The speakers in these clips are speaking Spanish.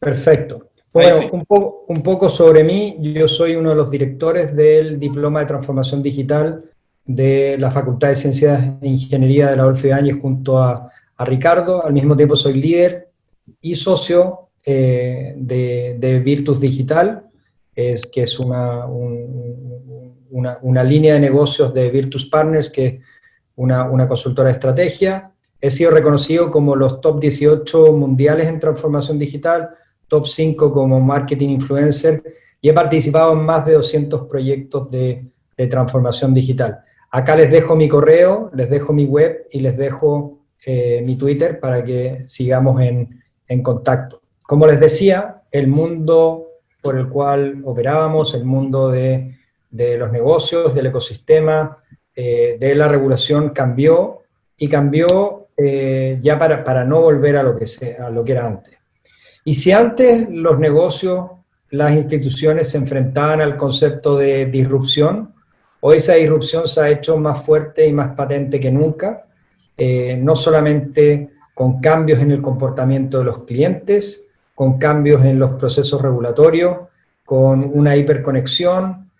Perfecto. Ahí Bueno, sí. un poco sobre mí. Yo soy uno de los directores del Diploma de Transformación Digital de la Facultad de Ciencias e Ingeniería de la Adolfo Ibáñez junto a Ricardo. Al mismo tiempo soy líder y socio de Virtus Digital, que es una línea de negocios de Virtus Partners, que es una consultora de estrategia. He sido reconocido como los top 18 mundiales en transformación digital, top 5 como marketing influencer, y he participado en más de 200 proyectos de transformación digital. Acá les dejo mi correo, les dejo mi web y les dejo mi Twitter para que sigamos en contacto. Como les decía, el mundo por el cual operábamos, el mundo de los negocios, del ecosistema, de la regulación cambió, y cambió ya para no volver a a lo que era antes. Y si antes los negocios, las instituciones se enfrentaban al concepto de disrupción, hoy esa disrupción se ha hecho más fuerte y más patente que nunca, no solamente con cambios en el comportamiento de los clientes, con cambios en los procesos regulatorios, con una hiperconexión,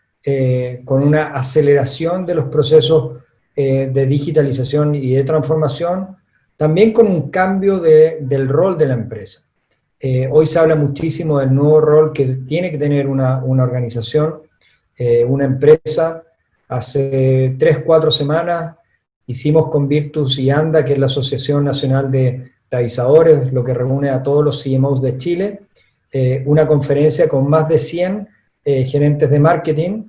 con una aceleración de los procesos de digitalización y de transformación, también con un cambio del rol de la empresa. Hoy se habla muchísimo del nuevo rol que tiene que tener una organización, una empresa. Hace 3, 4 semanas hicimos con Virtus y ANDA, que es la Asociación Nacional de Avisadores, lo que reúne a todos los CMOs de Chile, una conferencia con más de 100 gerentes de marketing,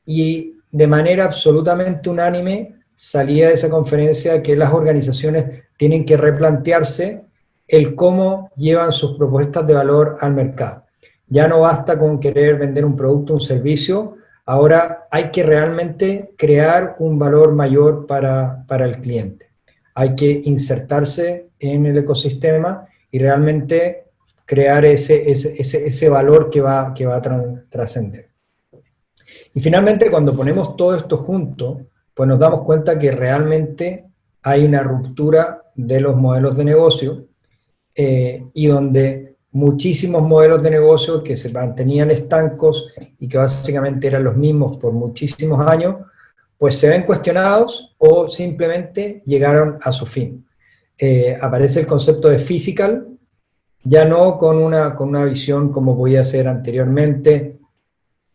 y de manera absolutamente unánime salía de esa conferencia que las organizaciones tienen que replantearse el cómo llevan sus propuestas de valor al mercado. Ya no basta con querer vender un producto, un servicio, ahora hay que realmente crear un valor mayor para el cliente. Hay que insertarse en el ecosistema y realmente crear ese valor que va a trascender. Y finalmente, cuando ponemos todo esto junto, pues nos damos cuenta que realmente hay una ruptura de los modelos de negocio, y donde muchísimos modelos de negocio que se mantenían estancos y que básicamente eran los mismos por muchísimos años, pues se ven cuestionados o simplemente llegaron a su fin. Aparece el concepto de physical, ya no con una visión como podía ser anteriormente,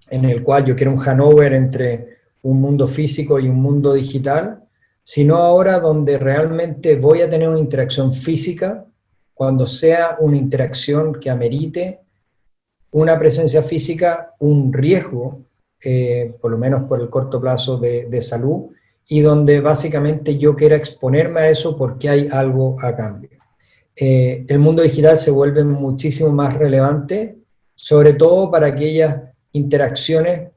en el cual yo quiero un Hanover entre un mundo físico y un mundo digital, sino ahora donde realmente voy a tener una interacción física cuando sea una interacción que amerite una presencia física, un riesgo, por lo menos por el corto plazo de salud, y donde básicamente yo quiera exponerme a eso porque hay algo a cambio. El mundo digital se vuelve muchísimo más relevante, sobre todo para aquellas interacciones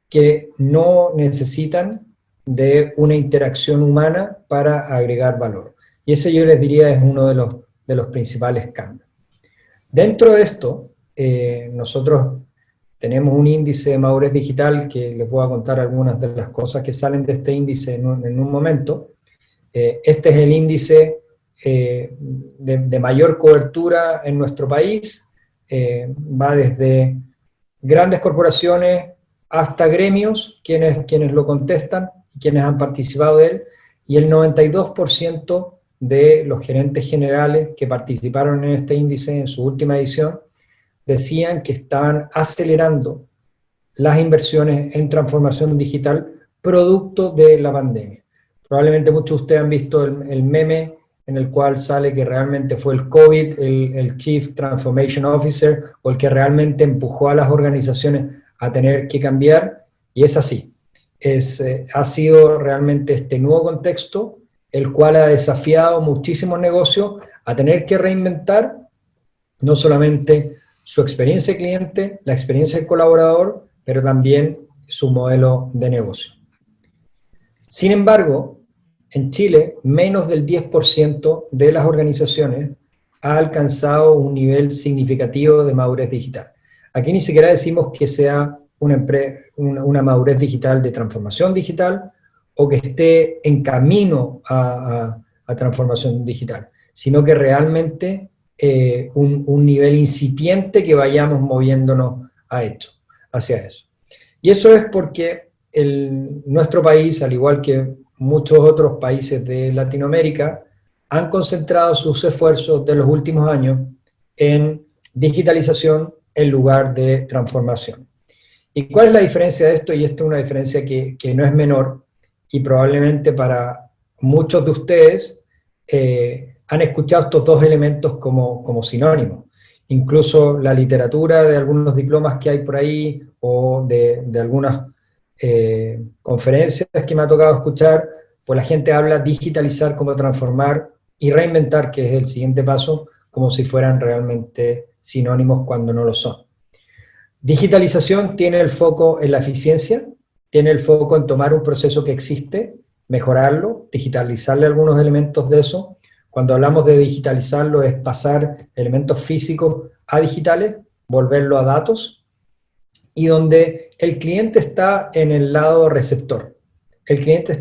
que no necesitan de una interacción humana para agregar valor. Y ese, yo les diría, es uno de los principales cambios. Dentro de esto, nosotros tenemos un índice de madurez digital que les voy a contar algunas de las cosas que salen de este índice en un momento. Este es el índice de mayor cobertura en nuestro país. Va desde grandes corporaciones hasta gremios, quienes lo contestan, quienes han participado de él, y el 92% de los gerentes generales que participaron en este índice en su última edición decían que estaban acelerando las inversiones en transformación digital producto de la pandemia. Probablemente muchos de ustedes han visto el meme en el cual sale que realmente fue el COVID, el Chief Transformation Officer, o el que realmente empujó a las organizaciones a tener que cambiar, y es así. Ha sido realmente este nuevo contexto el cual ha desafiado muchísimos negocios a tener que reinventar no solamente su experiencia de cliente, la experiencia del colaborador, pero también su modelo de negocio. Sin embargo, en Chile, menos del 10% de las organizaciones ha alcanzado un nivel significativo de madurez digital. Aquí ni siquiera decimos que sea una madurez digital de transformación digital o que esté en camino a transformación digital, sino que realmente un nivel incipiente que vayamos moviéndonos hacia eso. Y eso es porque nuestro país, al igual que muchos otros países de Latinoamérica, han concentrado sus esfuerzos de los últimos años en digitalización en lugar de transformación. ¿Y cuál es la diferencia de esto? Y esto es una diferencia que no es menor, y probablemente para muchos de ustedes han escuchado estos dos elementos como sinónimos. Incluso la literatura de algunos diplomas que hay por ahí, o de algunas conferencias que me ha tocado escuchar, pues la gente habla digitalizar como transformar, y reinventar, que es el siguiente paso, como si fueran realmente sinónimos cuando no lo son. Digitalización tiene el foco en la eficiencia, tiene el foco en tomar un proceso que existe, mejorarlo, digitalizarle algunos elementos de eso. Cuando hablamos de digitalizarlo es pasar elementos físicos a digitales, volverlo a datos, y donde el cliente está en el lado receptor. El cliente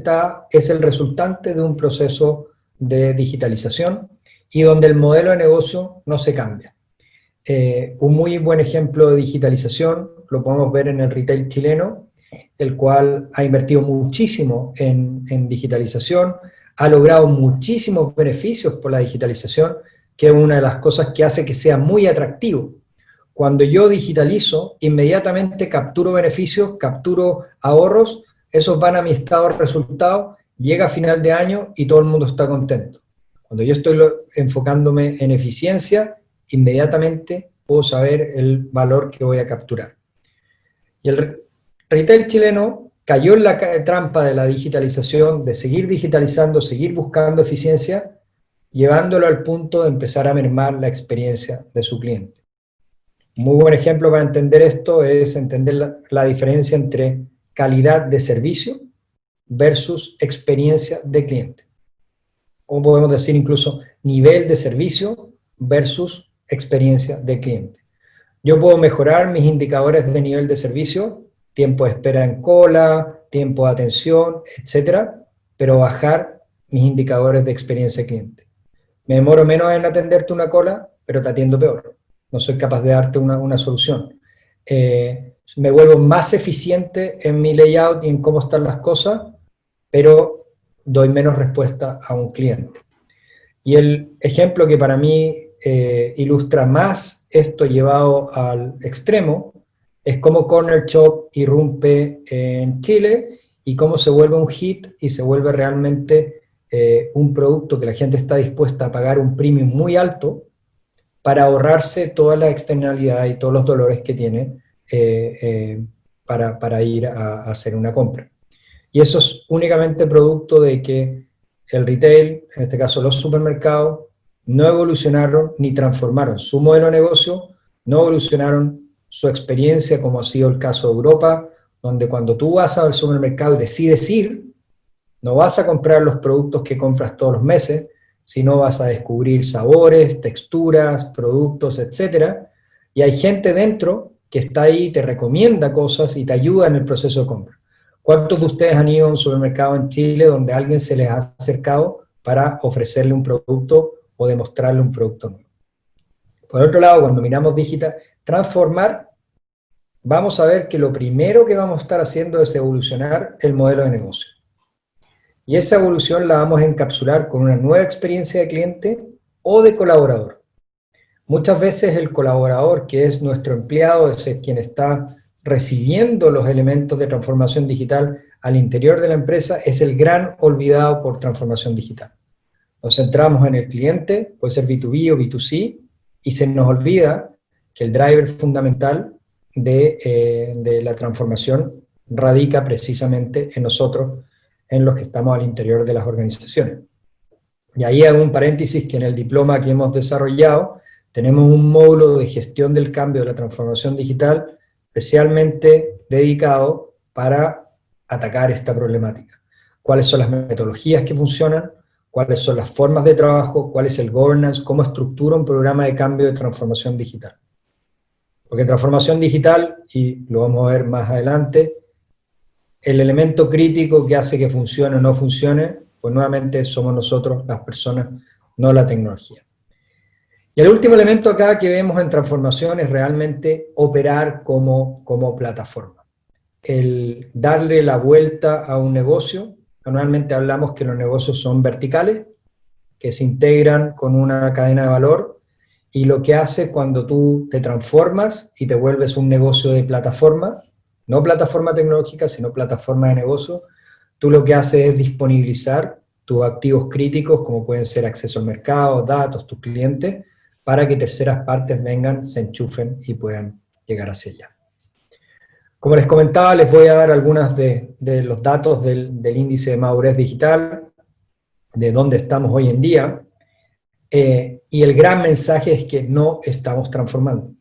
es el resultante de un proceso de digitalización, y donde el modelo de negocio no se cambia. Un muy buen ejemplo de digitalización lo podemos ver en el retail chileno, el cual ha invertido muchísimo en digitalización, ha logrado muchísimos beneficios por la digitalización, que es una de las cosas que hace que sea muy atractivo. Cuando yo digitalizo, inmediatamente capturo beneficios, capturo ahorros, esos van a mi estado de resultados, llega a final de año y todo el mundo está contento. Cuando yo estoy enfocándome en eficiencia, inmediatamente puedo saber el valor que voy a capturar. Y el retail chileno cayó en la trampa de la digitalización, de seguir digitalizando, seguir buscando eficiencia, llevándolo al punto de empezar a mermar la experiencia de su cliente. Un muy buen ejemplo para entender esto es entender la diferencia entre calidad de servicio versus experiencia de cliente. O podemos decir incluso nivel de servicio versus experiencia de cliente. Yo puedo mejorar mis indicadores de nivel de servicio, tiempo de espera en cola, tiempo de atención, etcétera, pero bajar mis indicadores de experiencia de cliente. Me demoro menos en atenderte una cola, pero te atiendo peor. No soy capaz de darte una solución. Me vuelvo más eficiente en mi layout y en cómo están las cosas, pero doy menos respuesta a un cliente. Y el ejemplo que para mí ilustra más esto llevado al extremo es cómo Corner Shop irrumpe en Chile y cómo se vuelve un hit y se vuelve realmente un producto que la gente está dispuesta a pagar un premium muy alto para ahorrarse toda la externalidad y todos los dolores que tiene para ir a hacer una compra. Y eso es únicamente producto de que el retail, en este caso los supermercados, no evolucionaron ni transformaron su modelo de negocio, no evolucionaron su experiencia, como ha sido el caso de Europa, donde cuando tú vas al supermercado y decides ir, no vas a comprar los productos que compras todos los meses, sino vas a descubrir sabores, texturas, productos, etc. Y hay gente dentro que está ahí, te recomienda cosas y te ayuda en el proceso de compra. ¿Cuántos de ustedes han ido a un supermercado en Chile donde alguien se les ha acercado para ofrecerle un producto o demostrarle un producto nuevo? Por otro lado, cuando miramos digital, transformar, vamos a ver que lo primero que vamos a estar haciendo es evolucionar el modelo de negocio. Y esa evolución la vamos a encapsular con una nueva experiencia de cliente o de colaborador. Muchas veces el colaborador, que es nuestro empleado, es quien está recibiendo los elementos de transformación digital al interior de la empresa, es el gran olvidado por transformación digital. Nos centramos en el cliente, puede ser B2B o B2C, y se nos olvida que el driver fundamental de la transformación radica precisamente en nosotros, en los que estamos al interior de las organizaciones. Y ahí hago un paréntesis que en el diploma que hemos desarrollado tenemos un módulo de gestión del cambio de la transformación digital especialmente dedicado para atacar esta problemática. ¿Cuáles son las metodologías que funcionan? ¿Cuáles son las formas de trabajo? ¿Cuál es el governance? ¿Cómo estructura un programa de cambio de transformación digital? Porque transformación digital, y lo vamos a ver más adelante, el elemento crítico que hace que funcione o no funcione, pues nuevamente somos nosotros, las personas, no la tecnología. Y el último elemento acá que vemos en transformación es realmente operar como plataforma. El darle la vuelta a un negocio. Normalmente hablamos que los negocios son verticales, que se integran con una cadena de valor, y lo que hace cuando tú te transformas y te vuelves un negocio de plataforma, no plataforma tecnológica, sino plataforma de negocio, tú lo que haces es disponibilizar tus activos críticos, como pueden ser acceso al mercado, datos, tus clientes, para que terceras partes vengan, se enchufen y puedan llegar hacia allá. Como les comentaba, les voy a dar algunos de los datos del índice de madurez digital, de dónde estamos hoy en día, y el gran mensaje es que no estamos transformando.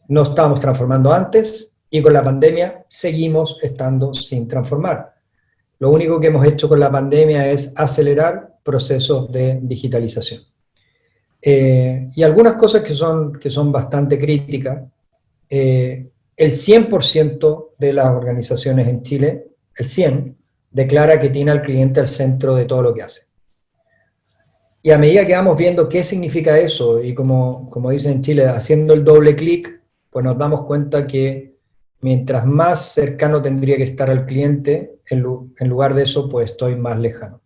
No estábamos transformando antes, y con la pandemia seguimos estando sin transformar. Lo único que hemos hecho con la pandemia es acelerar procesos de digitalización. Y algunas cosas que son bastante críticas. El 100% de las organizaciones en Chile, el 100%, declara que tiene al cliente al centro de todo lo que hace. Y a medida que vamos viendo qué significa eso, y como dicen en Chile, haciendo el doble clic, pues nos damos cuenta que mientras más cercano tendría que estar al cliente, en lugar de eso, pues estoy más lejano.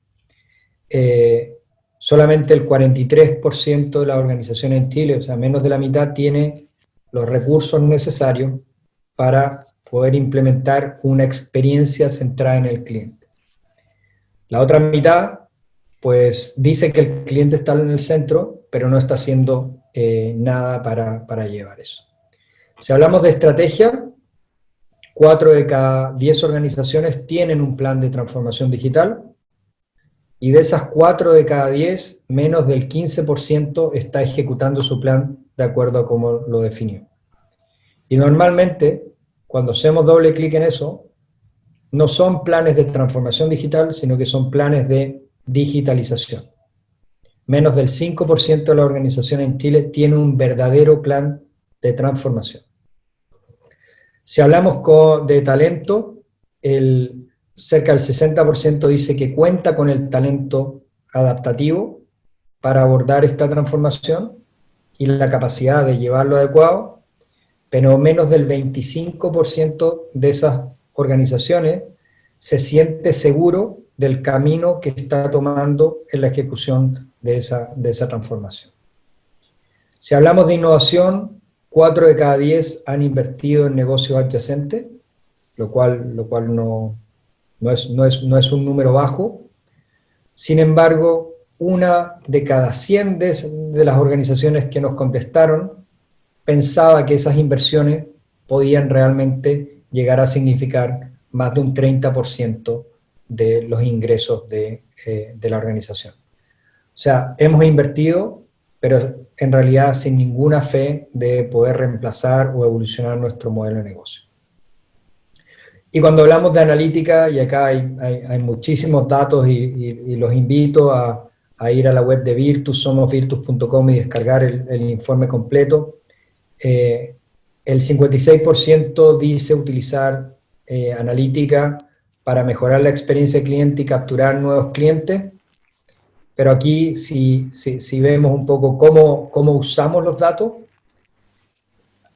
Solamente el 43% de las organizaciones en Chile, o sea, menos de la mitad, tiene los recursos necesarios para poder implementar una experiencia centrada en el cliente. La otra mitad, pues dice que el cliente está en el centro, pero no está haciendo nada para llevar eso. Si hablamos de estrategia, 4 de cada 10 organizaciones tienen un plan de transformación digital, y de esas 4 de cada 10, menos del 15% está ejecutando su plan de acuerdo a cómo lo definió. Y normalmente, cuando hacemos doble clic en eso, no son planes de transformación digital, sino que son planes de digitalización. Menos del 5% de la organización en Chile tiene un verdadero plan de transformación. Si hablamos de talento, cerca del 60% dice que cuenta con el talento adaptativo para abordar esta transformación y la capacidad de llevarlo adecuado, pero menos del 25% de esas organizaciones se siente seguro del camino que está tomando en la ejecución de esa transformación. Si hablamos de innovación, 4 de cada 10 han invertido en negocios adyacentes, lo cual no es un número bajo. Sin embargo, 1 de cada 100 de las organizaciones que nos contestaron pensaba que esas inversiones podían realmente llegar a significar más de un 30% de los ingresos de la organización. O sea, hemos invertido, pero en realidad sin ninguna fe de poder reemplazar o evolucionar nuestro modelo de negocio. Y cuando hablamos de analítica, y acá hay muchísimos datos, y los invito a ir a la web de Virtus, somosvirtus.com, y descargar el informe completo. El 56% dice utilizar analítica para mejorar la experiencia del cliente y capturar nuevos clientes, pero aquí si vemos un poco cómo usamos los datos,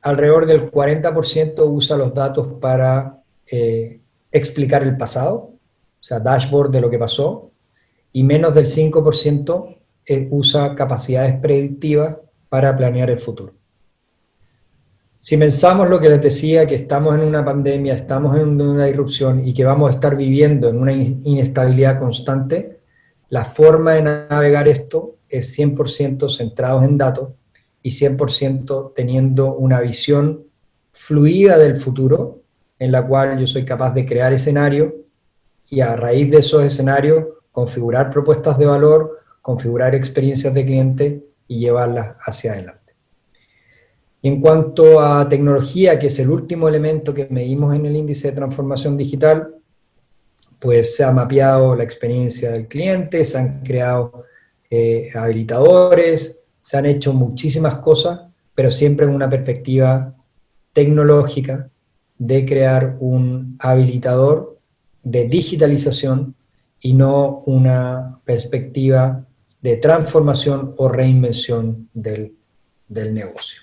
alrededor del 40% usa los datos para explicar el pasado, o sea, dashboard de lo que pasó, y menos del 5% usa capacidades predictivas para planear el futuro. Si pensamos lo que les decía, que estamos en una pandemia, estamos en una disrupción y que vamos a estar viviendo en una inestabilidad constante, la forma de navegar esto es 100% centrados en datos y 100% teniendo una visión fluida del futuro, en la cual yo soy capaz de crear escenarios y a raíz de esos escenarios configurar propuestas de valor, configurar experiencias de cliente y llevarlas hacia adelante. Y en cuanto a tecnología, que es el último elemento que medimos en el índice de transformación digital, pues se ha mapeado la experiencia del cliente, se han creado habilitadores, se han hecho muchísimas cosas, pero siempre en una perspectiva tecnológica de crear un habilitador de digitalización y no una perspectiva de transformación o reinvención del negocio.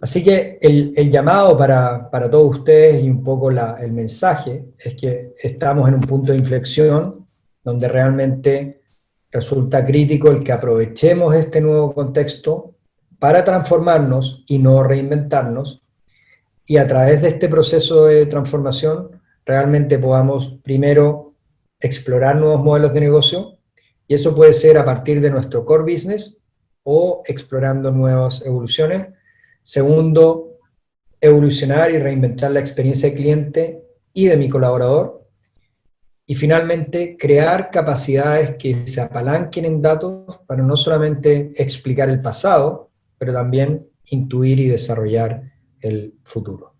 Así que el llamado para todos ustedes y un poco el mensaje es que estamos en un punto de inflexión donde realmente resulta crítico el que aprovechemos este nuevo contexto para transformarnos y no reinventarnos, y a través de este proceso de transformación realmente podamos primero explorar nuevos modelos de negocio, y eso puede ser a partir de nuestro core business o explorando nuevas evoluciones. Segundo, evolucionar y reinventar la experiencia de cliente y de mi colaborador. Y finalmente, crear capacidades que se apalanquen en datos para no solamente explicar el pasado, pero también intuir y desarrollar el futuro.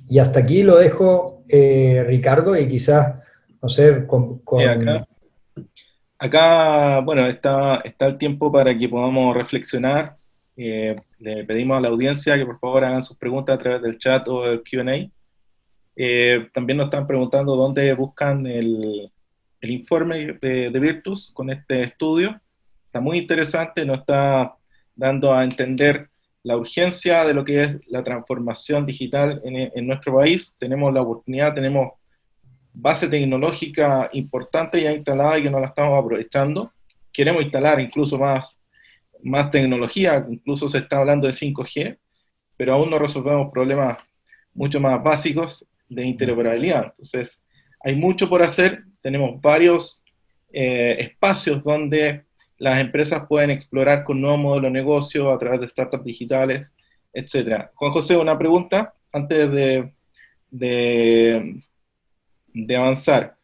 Y hasta aquí lo dejo, Ricardo, y quizás, no sé, Acá, bueno, está el tiempo para que podamos reflexionar. Le pedimos a la audiencia que por favor hagan sus preguntas a través del chat o del Q&A. También nos están preguntando dónde buscan el informe de Virtus con este estudio. Está muy interesante, nos está dando a entender la urgencia de lo que es la transformación digital en nuestro país. Tenemos la oportunidad, tenemos base tecnológica importante ya instalada y que no la estamos aprovechando. Queremos instalar incluso más tecnología, incluso se está hablando de 5G, pero aún no resolvemos problemas mucho más básicos de interoperabilidad. Entonces, hay mucho por hacer, tenemos varios espacios donde las empresas pueden explorar con nuevos modelos de negocio a través de startups digitales, etc. Juan José, una pregunta antes de avanzar.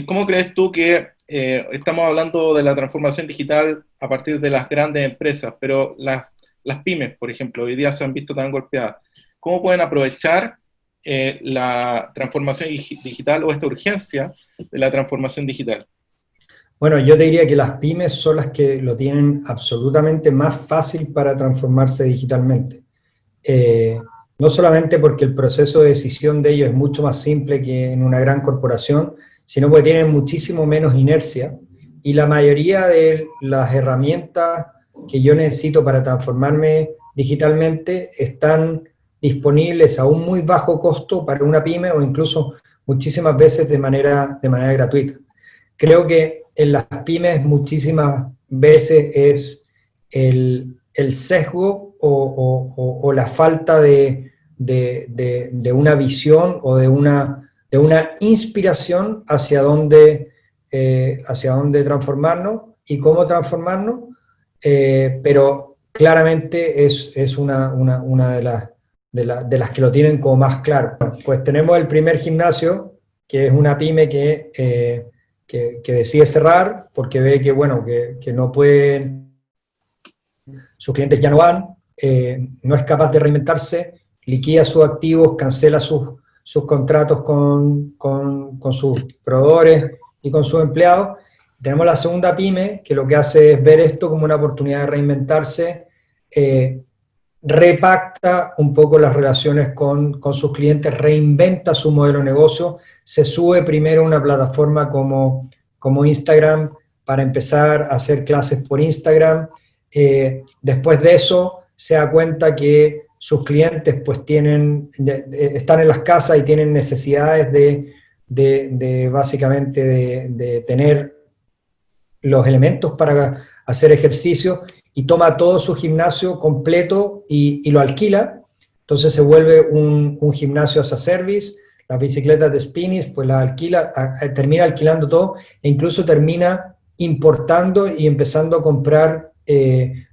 ¿Cómo crees tú que estamos hablando de la transformación digital a partir de las grandes empresas, pero las pymes, por ejemplo, hoy día se han visto tan golpeadas? ¿Cómo pueden aprovechar la transformación digital o esta urgencia de la transformación digital? Bueno, yo te diría que las pymes son las que lo tienen absolutamente más fácil para transformarse digitalmente. No solamente porque el proceso de decisión de ellos es mucho más simple que en una gran corporación, sino porque tienen muchísimo menos inercia, y la mayoría de las herramientas que yo necesito para transformarme digitalmente están disponibles a un muy bajo costo para una pyme, o incluso muchísimas veces de manera gratuita. Creo que en las pymes muchísimas veces es el sesgo o la falta de una visión o de una inspiración hacia dónde transformarnos y cómo transformarnos, pero claramente es una de las que lo tienen como más claro. Pues tenemos el primer gimnasio, que es una pyme que decide cerrar porque ve que, bueno, que no pueden, sus clientes ya no van, no es capaz de reinventarse, liquida sus activos, cancela sus contratos con sus proveedores y con sus empleados. Tenemos la segunda pyme, que lo que hace es ver esto como una oportunidad de reinventarse, repacta un poco las relaciones con sus clientes, reinventa su modelo de negocio, se sube primero a una plataforma como Instagram para empezar a hacer clases por Instagram. Después de eso se da cuenta que sus clientes pues están en las casas y tienen necesidades de básicamente de tener los elementos para hacer ejercicio, y toma todo su gimnasio completo y lo alquila. Entonces se vuelve un gimnasio as a service. Las bicicletas de spinning, pues las alquila, termina alquilando todo, e incluso termina importando y empezando a comprar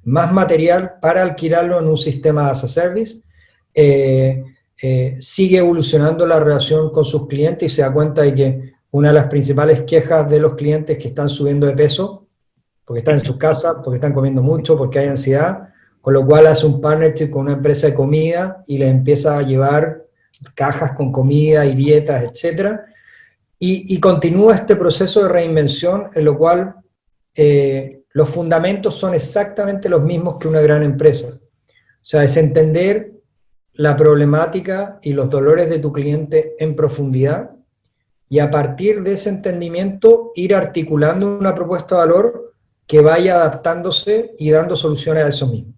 más material para alquilarlo en un sistema as a service. Sigue evolucionando la relación con sus clientes y se da cuenta de que una de las principales quejas de los clientes es que están subiendo de peso, porque están en sus casas, porque están comiendo mucho, porque hay ansiedad, con lo cual hace un partnership con una empresa de comida y les empieza a llevar cajas con comida y dietas, etc. Y continúa este proceso de reinvención en lo cual los fundamentos son exactamente los mismos que una gran empresa. O sea, es entender la problemática y los dolores de tu cliente en profundidad, y a partir de ese entendimiento ir articulando una propuesta de valor que vaya adaptándose y dando soluciones a eso mismo.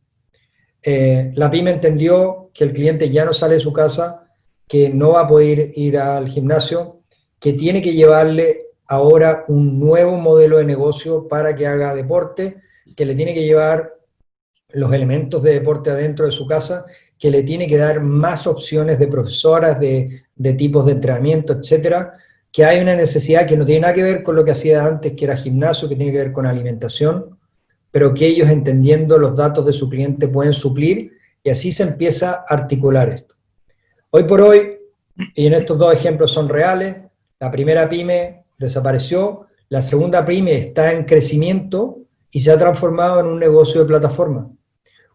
La pyme entendió que el cliente ya no sale de su casa, que no va a poder ir al gimnasio, que tiene que llevarle ahora un nuevo modelo de negocio para que haga deporte, que le tiene que llevar los elementos de deporte adentro de su casa, que le tiene que dar más opciones de profesoras, de tipos de entrenamiento, etcétera, que hay una necesidad que no tiene nada que ver con lo que hacía antes, que era gimnasio, que tiene que ver con alimentación, pero que ellos, entendiendo los datos de su cliente, pueden suplir, y así se empieza a articular esto. Hoy por hoy, y en estos dos ejemplos son reales, la primera pyme desapareció, la segunda pyme está en crecimiento y se ha transformado en un negocio de plataforma.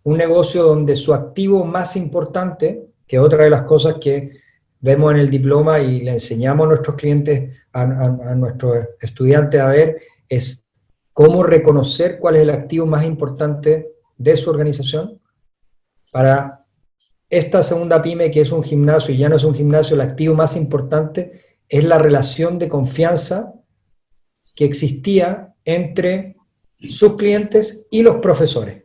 Un negocio donde su activo más importante, que otra de las cosas que vemos en el diploma y le enseñamos a nuestros clientes, a nuestros estudiantes a ver, es cómo reconocer cuál es el activo más importante de su organización. Para esta segunda pyme, que es un gimnasio y ya no es un gimnasio, el activo más importante es la relación de confianza que existía entre sus clientes y los profesores,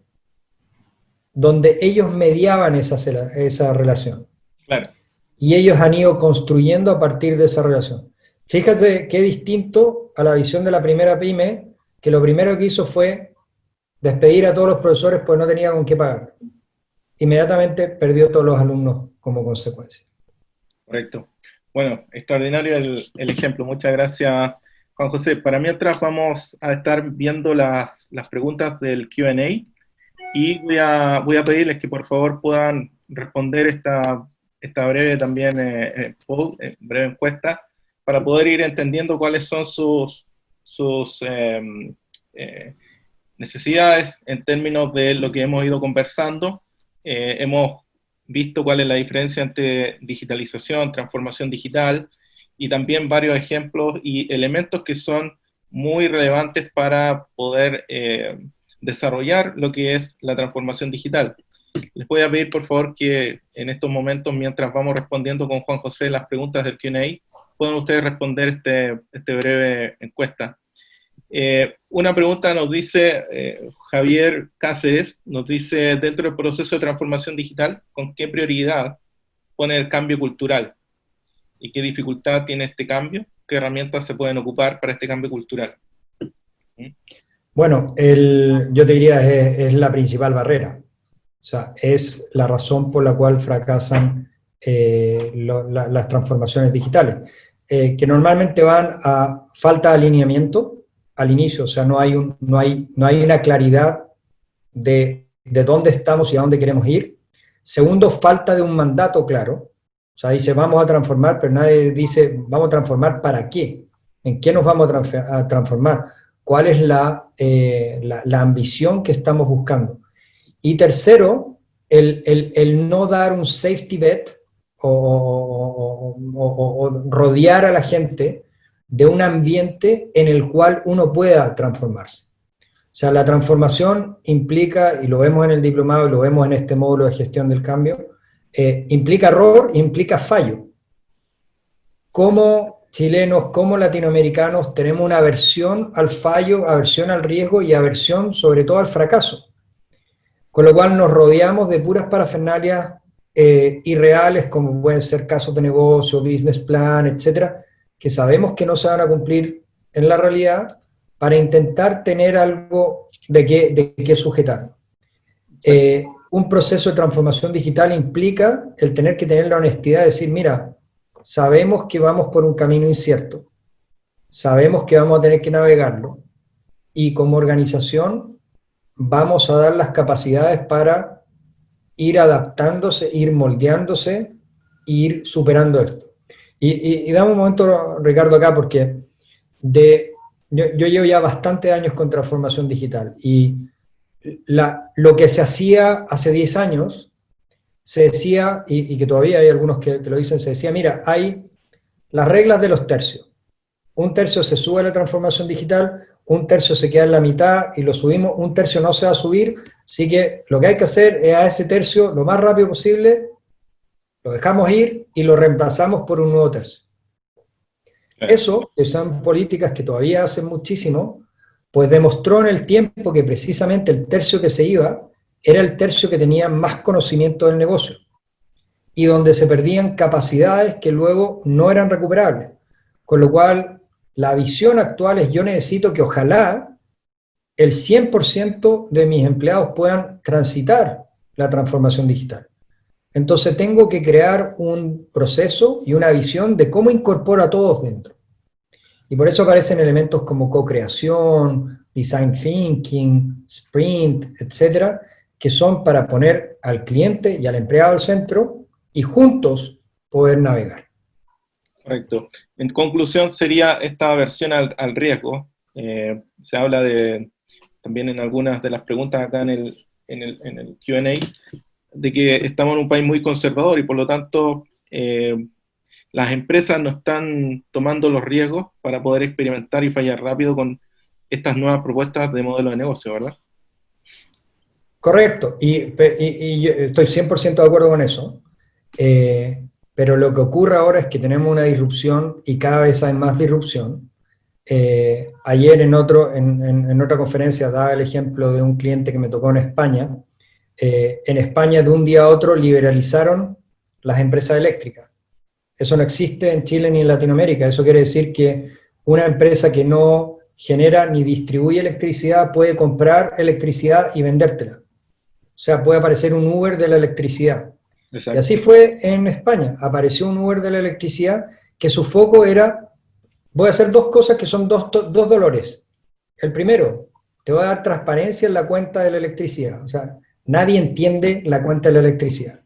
donde ellos mediaban esa relación. Claro. Y ellos han ido construyendo a partir de esa relación. Fíjate qué distinto a la visión de la primera pyme, que lo primero que hizo fue despedir a todos los profesores pues no tenía con qué pagar. Inmediatamente perdió todos los alumnos como consecuencia. Correcto. Bueno, extraordinario el ejemplo. Muchas gracias, Juan José. Para mientras vamos a estar viendo las preguntas del Q&A y voy a pedirles que por favor puedan responder esta breve también breve encuesta para poder ir entendiendo cuáles son sus necesidades en términos de lo que hemos ido conversando. Hemos visto cuál es la diferencia entre digitalización, transformación digital, y también varios ejemplos y elementos que son muy relevantes para poder desarrollar lo que es la transformación digital. Les voy a pedir, por favor, que en estos momentos, mientras vamos respondiendo con Juan José las preguntas del Q&A, puedan ustedes responder este breve encuesta. Una pregunta nos dice Javier Cáceres, nos dice, dentro del proceso de transformación digital, ¿con qué prioridad pone el cambio cultural? ¿Y qué dificultad tiene este cambio? ¿Qué herramientas se pueden ocupar para este cambio cultural? Bueno, yo te diría es la principal barrera. O sea, es la razón por la cual fracasan las transformaciones digitales, que normalmente van a falta de alineamiento al inicio, o sea, no hay una claridad de dónde estamos y a dónde queremos ir. Segundo, falta de un mandato claro. O sea, dice, vamos a transformar, pero nadie dice, vamos a transformar ¿para qué? ¿En qué nos vamos a transformar? ¿Cuál es la ambición que estamos buscando? Y tercero, el no dar un safety bet o rodear a la gente de un ambiente en el cual uno pueda transformarse. O sea, la transformación implica, y lo vemos en el diplomado y lo vemos en este módulo de gestión del cambio, implica error, implica fallo. Como chilenos, como latinoamericanos, tenemos una aversión al fallo, aversión al riesgo y aversión sobre todo al fracaso. Con lo cual nos rodeamos de puras parafernalias irreales, como pueden ser casos de negocio, business plan, etcétera, que sabemos que no se van a cumplir en la realidad, para intentar tener algo de qué sujetar. Un proceso de transformación digital implica el tener que tener la honestidad de decir, mira, sabemos que vamos por un camino incierto, sabemos que vamos a tener que navegarlo, y como organización vamos a dar las capacidades para ir adaptándose, ir moldeándose, e ir superando esto. Y dame un momento, Ricardo, acá, porque yo llevo ya bastantes años con transformación digital, y lo que se hacía hace 10 años, se decía, y que todavía hay algunos que lo dicen, se decía, mira, hay las reglas de los tercios. Un tercio se sube a la transformación digital, un tercio se queda en la mitad y lo subimos, un tercio no se va a subir, así que lo que hay que hacer es a ese tercio lo más rápido posible, lo dejamos ir y lo reemplazamos por un nuevo tercio. Claro. Eso, que son políticas que todavía hacen muchísimo, pues demostró en el tiempo que precisamente el tercio que se iba era el tercio que tenía más conocimiento del negocio y donde se perdían capacidades que luego no eran recuperables. Con lo cual, la visión actual es yo necesito que ojalá el 100% de mis empleados puedan transitar la transformación digital. Entonces tengo que crear un proceso y una visión de cómo incorporo a todos dentro. Y por eso aparecen elementos como co-creación, design thinking, sprint, etcétera, que son para poner al cliente y al empleado al centro y juntos poder navegar. Correcto. En conclusión, sería esta aversión al riesgo. Se habla también en algunas de las preguntas acá en el Q&A, de que estamos en un país muy conservador y por lo tanto las empresas no están tomando los riesgos para poder experimentar y fallar rápido con estas nuevas propuestas de modelo de negocio, ¿verdad? Correcto, y yo estoy 100% de acuerdo con eso, pero lo que ocurre ahora es que tenemos una disrupción y cada vez hay más disrupción. Ayer en otra conferencia daba el ejemplo de un cliente que me tocó en España. En España de un día a otro liberalizaron las empresas eléctricas. Eso no existe en Chile ni en Latinoamérica. Eso quiere decir que una empresa que no genera ni distribuye electricidad puede comprar electricidad y vendértela. O sea, puede aparecer un Uber de la electricidad. Y Exacto. así fue en España. Apareció un Uber de la electricidad que su foco era, voy a hacer dos cosas que son dos dolores. El primero, te voy a dar transparencia en la cuenta de la electricidad. O sea, nadie entiende la cuenta de la electricidad.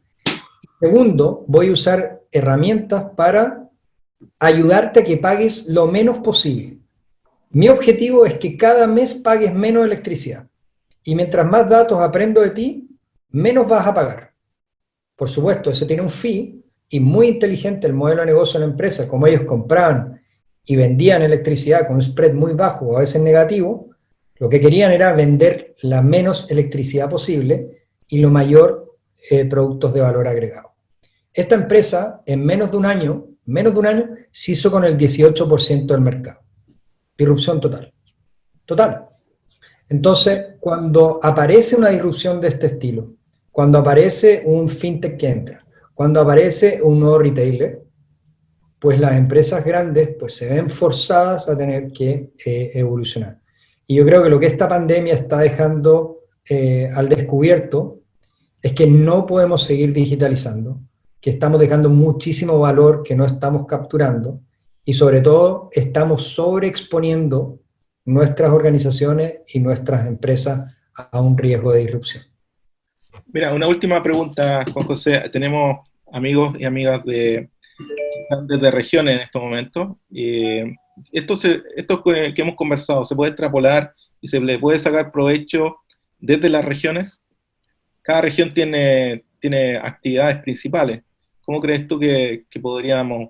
Segundo, voy a usar herramientas para ayudarte a que pagues lo menos posible. Mi objetivo es que cada mes pagues menos electricidad. Y mientras más datos aprendo de ti, menos vas a pagar. Por supuesto, eso tiene un fee y muy inteligente el modelo de negocio de la empresa, como ellos compraban y vendían electricidad con un spread muy bajo o a veces negativo, lo que querían era vender la menos electricidad posible y lo mayor productos de valor agregado. Esta empresa en menos de un año, se hizo con el 18% del mercado. Disrupción total. Total. Entonces, cuando aparece una disrupción de este estilo, cuando aparece un fintech que entra, cuando aparece un nuevo retailer, pues las empresas grandes pues se ven forzadas a tener que evolucionar. Y yo creo que lo que esta pandemia está dejando al descubierto es que no podemos seguir digitalizando, que estamos dejando muchísimo valor que no estamos capturando y sobre todo estamos sobreexponiendo nuestras organizaciones y nuestras empresas a un riesgo de disrupción. Mira, una última pregunta, Juan José. Tenemos amigos y amigas desde regiones en estos momentos. Esto que hemos conversado, ¿se puede extrapolar y se le puede sacar provecho desde las regiones? Cada región tiene actividades principales. ¿Cómo crees tú que podríamos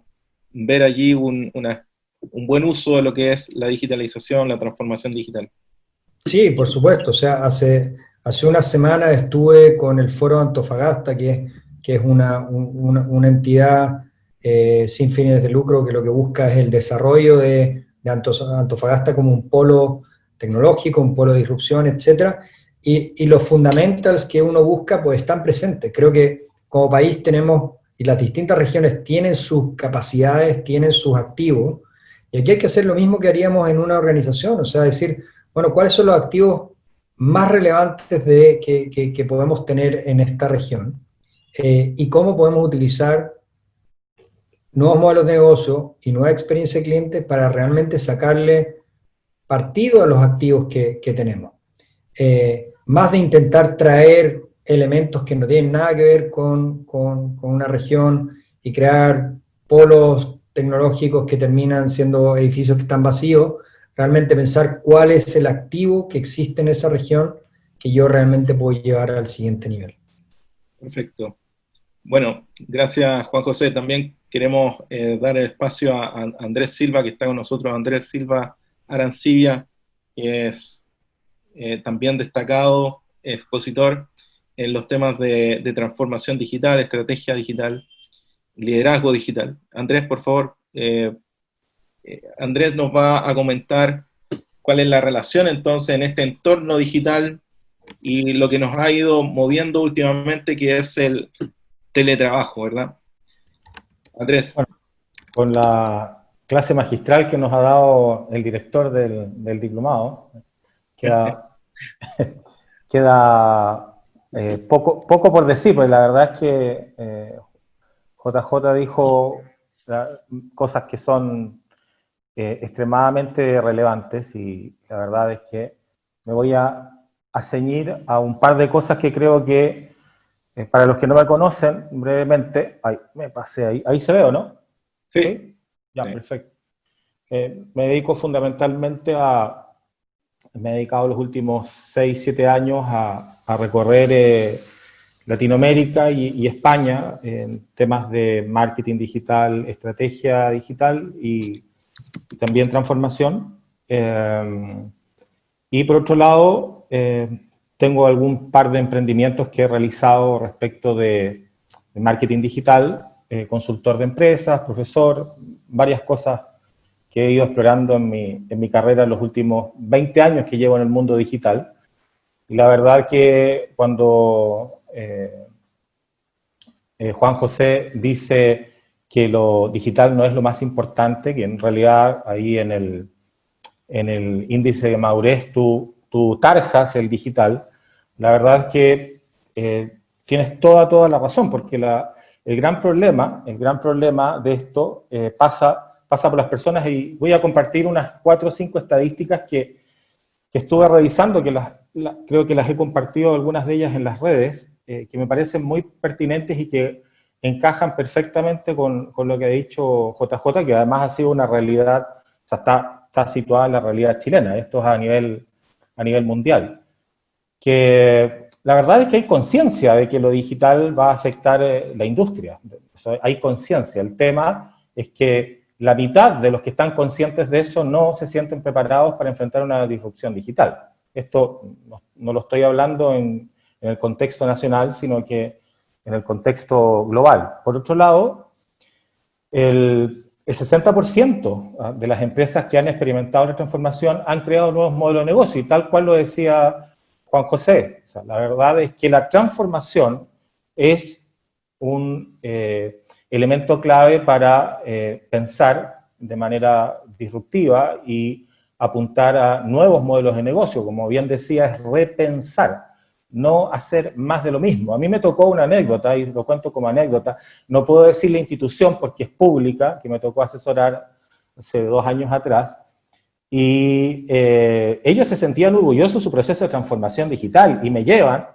ver allí un buen uso de lo que es la digitalización, la transformación digital? Sí, por supuesto. O sea, hace una semana estuve con el Foro Antofagasta, que es una entidad sin fines de lucro que lo que busca es el desarrollo de Antofagasta como un polo tecnológico, un polo de disrupción, etcétera. Y los fundamentals que uno busca pues están presentes. Creo que como país tenemos, y las distintas regiones tienen sus capacidades, tienen sus activos, y aquí hay que hacer lo mismo que haríamos en una organización, o sea, decir, bueno, ¿cuáles son los activos más relevantes que podemos tener en esta región? Y cómo podemos utilizar nuevos modelos de negocio y nueva experiencia de cliente para realmente sacarle partido a los activos que tenemos. Más de intentar traer elementos que no tienen nada que ver con una región y crear polos tecnológicos que terminan siendo edificios que están vacíos, realmente pensar cuál es el activo que existe en esa región que yo realmente puedo llevar al siguiente nivel. Perfecto. Bueno, gracias Juan José. También queremos dar el espacio a Andrés Silva, que está con nosotros. Andrés Silva Arancibia, que es también destacado expositor en los temas de transformación digital, estrategia digital, liderazgo digital. Andrés, por favor, Andrés nos va a comentar cuál es la relación entonces en este entorno digital y lo que nos ha ido moviendo últimamente, que es el teletrabajo, ¿verdad? Andrés. Bueno, con la clase magistral que nos ha dado el director del diplomado, queda, queda poco por decir, porque la verdad es que JJ dijo cosas que son extremadamente relevantes, y la verdad es que me voy a ceñir a un par de cosas que creo que, para los que no me conocen, brevemente, ay, me pasé ahí se ve, ¿o no? Sí. ¿Sí? Ya, sí. Perfecto. Me dedico fundamentalmente me he dedicado los últimos 6, 7 años a recorrer Latinoamérica y España en temas de marketing digital, estrategia digital y también transformación. Y por otro lado, tengo algún par de emprendimientos que he realizado respecto de marketing digital, consultor de empresas, profesor, varias cosas que he ido explorando en mi carrera en los últimos 20 años que llevo en el mundo digital. Y la verdad que cuando Juan José dice que lo digital no es lo más importante, que en realidad ahí en el índice de madurez tú tarjas el digital, la verdad es que tienes toda la razón, porque el gran problema de esto pasa por las personas, y voy a compartir unas 4 o 5 estadísticas que estuve revisando, que creo que las he compartido algunas de ellas en las redes, que me parecen muy pertinentes y que encajan perfectamente con lo que ha dicho JJ, que además ha sido una realidad, o sea, está situada en la realidad chilena, esto es a nivel mundial. Que la verdad es que hay conciencia de que lo digital va a afectar la industria, o sea, hay conciencia. El tema es que la mitad de los que están conscientes de eso no se sienten preparados para enfrentar una disrupción digital. Esto no lo estoy hablando en el contexto nacional, sino que en el contexto global. Por otro lado, el 60% de las empresas que han experimentado la transformación han creado nuevos modelos de negocio, y tal cual lo decía Juan José. O sea, la verdad es que la transformación es un elemento clave para pensar de manera disruptiva y apuntar a nuevos modelos de negocio. Como bien decía, es repensar, no hacer más de lo mismo. A mí me tocó una anécdota, y lo cuento como anécdota, no puedo decir la institución porque es pública, que me tocó asesorar hace 2 años atrás, y ellos se sentían orgullosos de su proceso de transformación digital, y me llevan,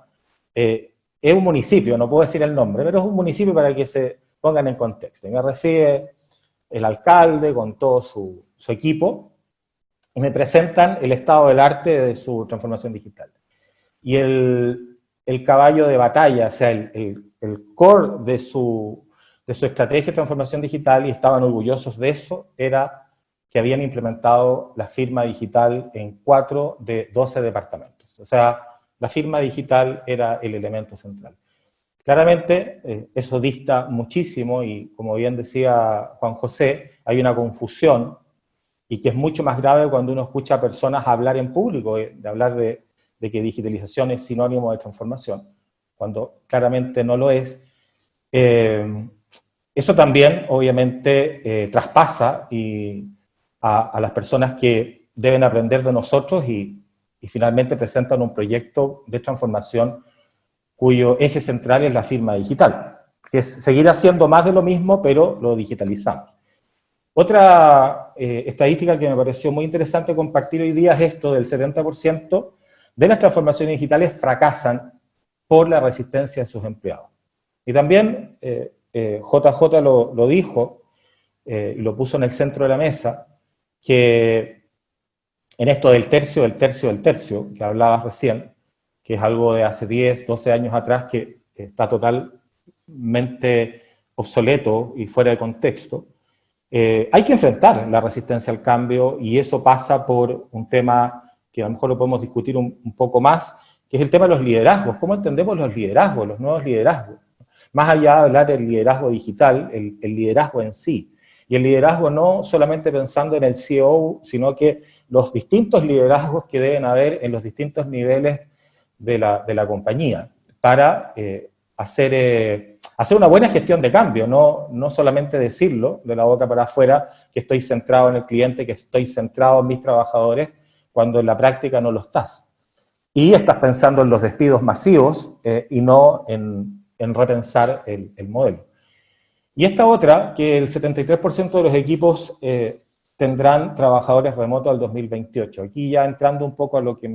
es un municipio, no puedo decir el nombre, pero es un municipio para que se pongan en contexto. Y me recibe el alcalde con todo su equipo, y me presentan el estado del arte de su transformación digital. Y el caballo de batalla, o sea, el core de su estrategia de transformación digital, y estaban orgullosos de eso, era que habían implementado la firma digital en 4 de 12 departamentos. O sea, la firma digital era el elemento central. Claramente, eso dista muchísimo, y como bien decía Juan José, hay una confusión, y que es mucho más grave cuando uno escucha a personas hablar en público, de hablar de que digitalización es sinónimo de transformación, cuando claramente no lo es. Eso también, obviamente, traspasa a las personas que deben aprender de nosotros, y finalmente presentan un proyecto de transformación cuyo eje central es la firma digital, que es seguir haciendo más de lo mismo, pero lo digitalizamos. Otra estadística que me pareció muy interesante compartir hoy día es esto del 70% de las transformaciones digitales fracasan por la resistencia de sus empleados. Y también JJ lo dijo, y lo puso en el centro de la mesa, que en esto del tercio, que hablabas recién, que es algo de hace 10, 12 años atrás, que está totalmente obsoleto y fuera de contexto, hay que enfrentar la resistencia al cambio, y eso pasa por un tema que a lo mejor lo podemos discutir un poco más, que es el tema de los liderazgos. ¿Cómo entendemos los liderazgos, los nuevos liderazgos? Más allá de hablar del liderazgo digital, el liderazgo en sí. y el liderazgo no solamente pensando en el CEO, sino que los distintos liderazgos que deben haber en los distintos niveles de la compañía, para hacer una buena gestión de cambio, no solamente decirlo de la boca para afuera, que estoy centrado en el cliente, que estoy centrado en mis trabajadores, cuando en la práctica no lo estás. Y estás pensando en los despidos masivos y no en repensar el modelo. Y esta otra, que el 73% de los equipos tendrán trabajadores remotos al 2028. Aquí ya entrando un poco a lo que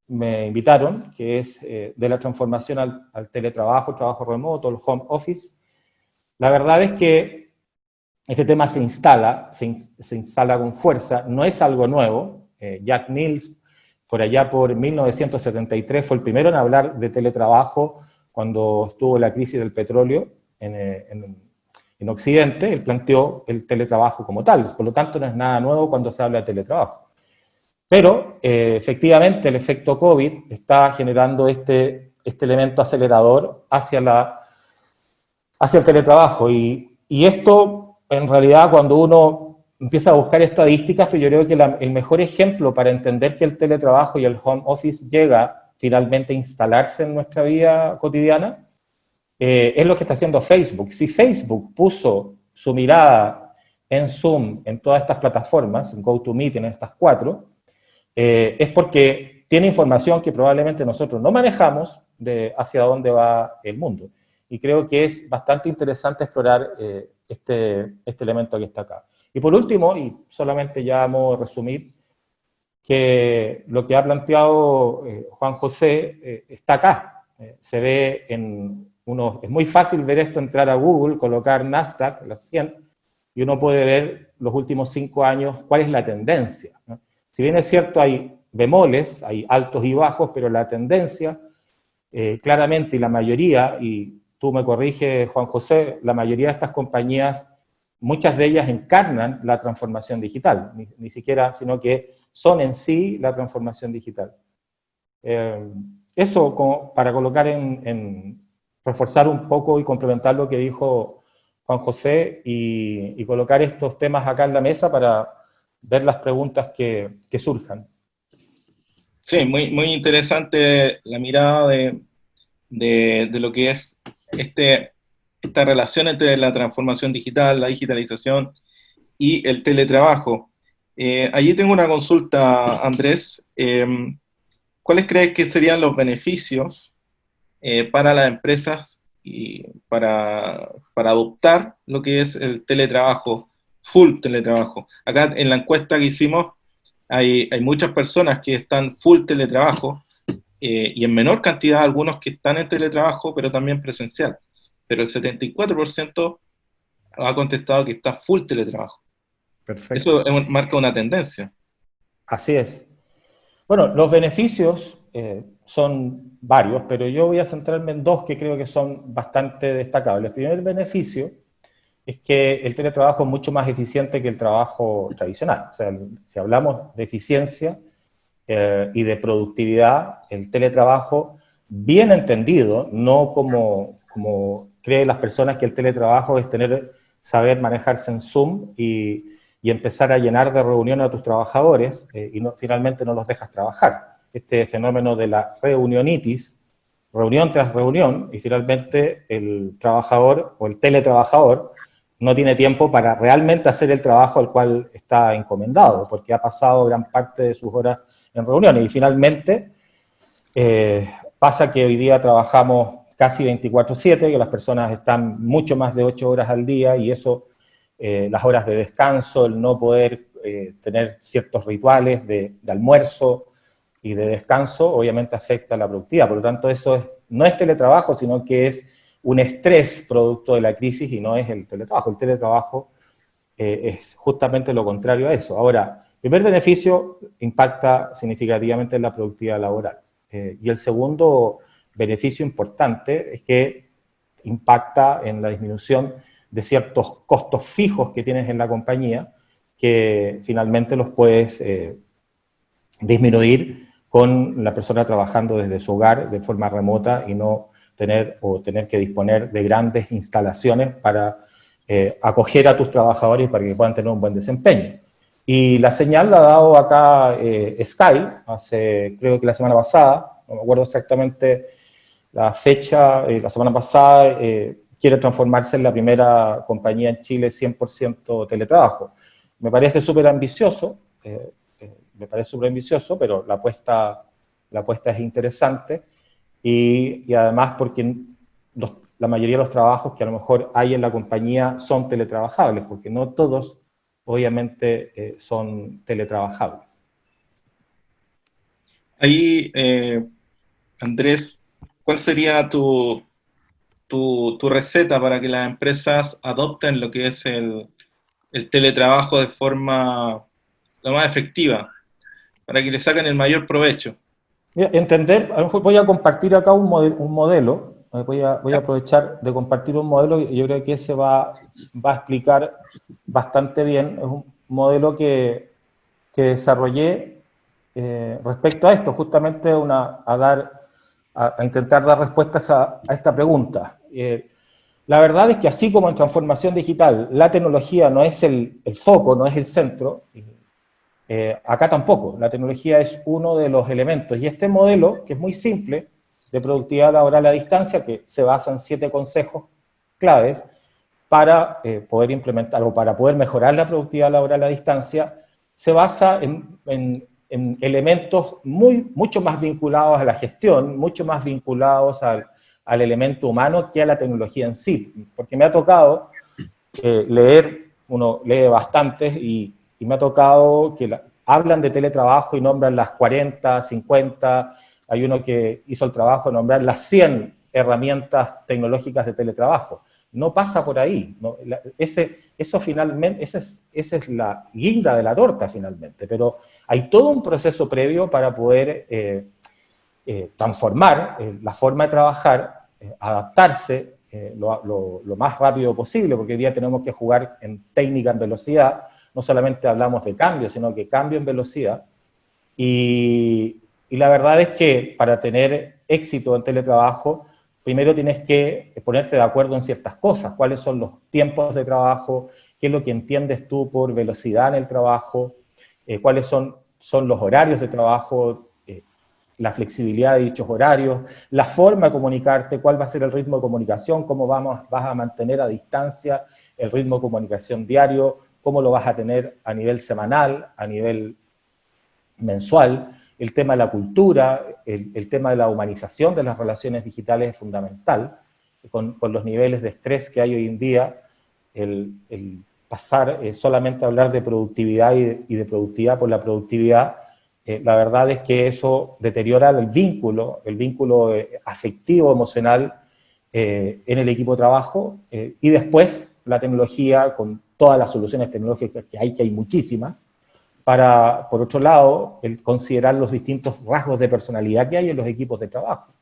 me invitaron, que es de la transformación al teletrabajo, trabajo remoto, el home office. La verdad es que este tema se instala con fuerza, no es algo nuevo. Jack Mills, por allá por 1973, fue el primero en hablar de teletrabajo cuando estuvo la crisis del petróleo en Occidente. Él planteó el teletrabajo como tal, por lo tanto no es nada nuevo cuando se habla de teletrabajo. Pero efectivamente el efecto COVID está generando este elemento acelerador hacia el teletrabajo, y esto en realidad cuando uno empieza a buscar estadísticas, pues yo creo que el mejor ejemplo para entender que el teletrabajo y el home office llega finalmente a instalarse en nuestra vida cotidiana, es lo que está haciendo Facebook. Si Facebook puso su mirada en Zoom, en todas estas plataformas, en GoToMeeting, en estas 4, es porque tiene información que probablemente nosotros no manejamos de hacia dónde va el mundo. Y creo que es bastante interesante explorar este elemento que está acá. Y por último, y solamente ya vamos a resumir, que lo que ha planteado Juan José está acá. Se ve es muy fácil ver esto, entrar a Google, colocar Nasdaq, las 100, y uno puede ver los últimos 5 años cuál es la tendencia, ¿no? Si bien es cierto, hay bemoles, hay altos y bajos, pero la tendencia, claramente, y la mayoría, y tú me corriges, Juan José, la mayoría de estas compañías, muchas de ellas encarnan la transformación digital, ni siquiera, sino que son en sí la transformación digital. Eso como para colocar reforzar un poco y complementar lo que dijo Juan José y colocar estos temas acá en la mesa para ver las preguntas que surjan. Sí, muy, muy interesante la mirada de lo que es esta relación entre la transformación digital, la digitalización y el teletrabajo. Allí tengo una consulta, Andrés. ¿Cuáles crees que serían los beneficios para las empresas y para adoptar lo que es el teletrabajo, full teletrabajo? Acá en la encuesta que hicimos hay muchas personas que están full teletrabajo y en menor cantidad algunos que están en teletrabajo, pero también presencial. Pero el 74% ha contestado que está full teletrabajo. Perfecto. Eso marca una tendencia. Así es. Bueno, los beneficios son varios, pero yo voy a centrarme en 2 que creo que son bastante destacables. El primer beneficio es que el teletrabajo es mucho más eficiente que el trabajo tradicional. O sea, si hablamos de eficiencia y de productividad, el teletrabajo, bien entendido, no como creen las personas que el teletrabajo es saber manejarse en Zoom y empezar a llenar de reuniones a tus trabajadores y finalmente no los dejas trabajar. Este fenómeno de la reunionitis, reunión tras reunión, y finalmente el trabajador o el teletrabajador no tiene tiempo para realmente hacer el trabajo al cual está encomendado, porque ha pasado gran parte de sus horas en reuniones. Y finalmente pasa que hoy día trabajamos casi 24/7, que las personas están mucho más de 8 horas al día, y eso, las horas de descanso, el no poder tener ciertos rituales de almuerzo y de descanso, obviamente afecta a la productividad. Por lo tanto, eso no es teletrabajo, sino que es un estrés producto de la crisis y no es el teletrabajo. El teletrabajo es justamente lo contrario a eso. Ahora, el primer beneficio impacta significativamente en la productividad laboral. Y el segundo beneficio importante es que impacta en la disminución de ciertos costos fijos que tienes en la compañía, que finalmente los puedes disminuir con la persona trabajando desde su hogar de forma remota y no tener que disponer de grandes instalaciones para acoger a tus trabajadores para que puedan tener un buen desempeño. Y la señal la ha dado acá Sky, creo que la semana pasada, no me acuerdo exactamente la fecha, la semana pasada, quiere transformarse en la primera compañía en Chile 100% teletrabajo. Me parece súper ambicioso, pero la apuesta es interesante y además porque la mayoría de los trabajos que a lo mejor hay en la compañía son teletrabajables, porque no todos, obviamente, son teletrabajables. Ahí, Andrés, ¿cuál sería tu receta para que las empresas adopten lo que es el teletrabajo de forma lo más efectiva, para que le saquen el mayor provecho? Entender, a lo mejor voy a compartir acá un modelo, voy a aprovechar de compartir un modelo y yo creo que ese va a explicar bastante bien. Es un modelo que desarrollé respecto a esto, justamente a intentar dar respuestas a esta pregunta. La verdad es que así como en transformación digital la tecnología no es el foco, no es el centro, acá tampoco, la tecnología es uno de los elementos. Y este modelo, que es muy simple, de productividad laboral a distancia, que se basa en 7 consejos claves para poder implementar o para poder mejorar la productividad laboral a distancia, se basa en elementos mucho más vinculados a la gestión, mucho más vinculados al elemento humano que a la tecnología en sí. Porque me ha tocado leer, uno lee bastantes y me ha tocado que hablan de teletrabajo y nombran las 40, 50, hay uno que hizo el trabajo de nombrar las 100 herramientas tecnológicas de teletrabajo. No pasa por ahí, ¿no? Eso finalmente, esa es la guinda de la torta finalmente, pero hay todo un proceso previo para poder transformar la forma de trabajar, adaptarse lo más rápido posible, porque hoy día tenemos que jugar en técnica, en velocidad. No solamente hablamos de cambio, sino que cambio en velocidad. Y la verdad es que para tener éxito en teletrabajo, primero tienes que ponerte de acuerdo en ciertas cosas. ¿Cuáles son los tiempos de trabajo? ¿Qué es lo que entiendes tú por velocidad en el trabajo? ¿Cuáles son los horarios de trabajo? La flexibilidad de dichos horarios, la forma de comunicarte, cuál va a ser el ritmo de comunicación, cómo vas a mantener a distancia el ritmo de comunicación diario, cómo lo vas a tener a nivel semanal, a nivel mensual. El tema de la cultura, el tema de la humanización de las relaciones digitales es fundamental. Con los niveles de estrés que hay hoy en día, el pasar solamente a hablar de productividad y de productividad por la productividad, la verdad es que eso deteriora el vínculo afectivo, emocional en el equipo de trabajo, y después la tecnología, con todas las soluciones tecnológicas que hay muchísimas, para, por otro lado, considerar los distintos rasgos de personalidad que hay en los equipos de trabajo.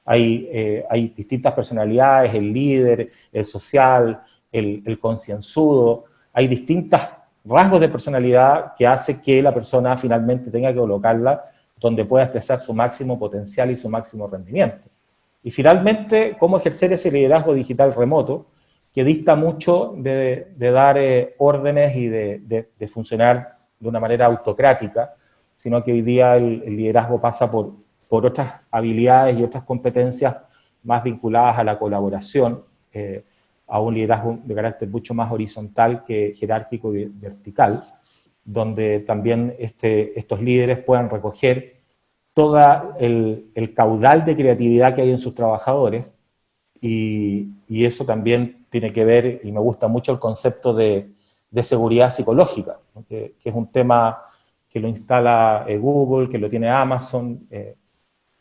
Hay distintas personalidades, el líder, el social, el concienzudo, hay distintos rasgos de personalidad que hace que la persona finalmente tenga que colocarla donde pueda expresar su máximo potencial y su máximo rendimiento. Y finalmente, cómo ejercer ese liderazgo digital remoto, que dista mucho de dar órdenes y de funcionar de una manera autocrática, sino que hoy día el liderazgo pasa por otras habilidades y otras competencias más vinculadas a la colaboración, a un liderazgo de carácter mucho más horizontal que jerárquico y vertical, donde también estos líderes puedan recoger todo el caudal de creatividad que hay en sus trabajadores, y eso también tiene que ver, y me gusta mucho el concepto de seguridad psicológica, ¿no? que es un tema que lo instala Google, que lo tiene Amazon,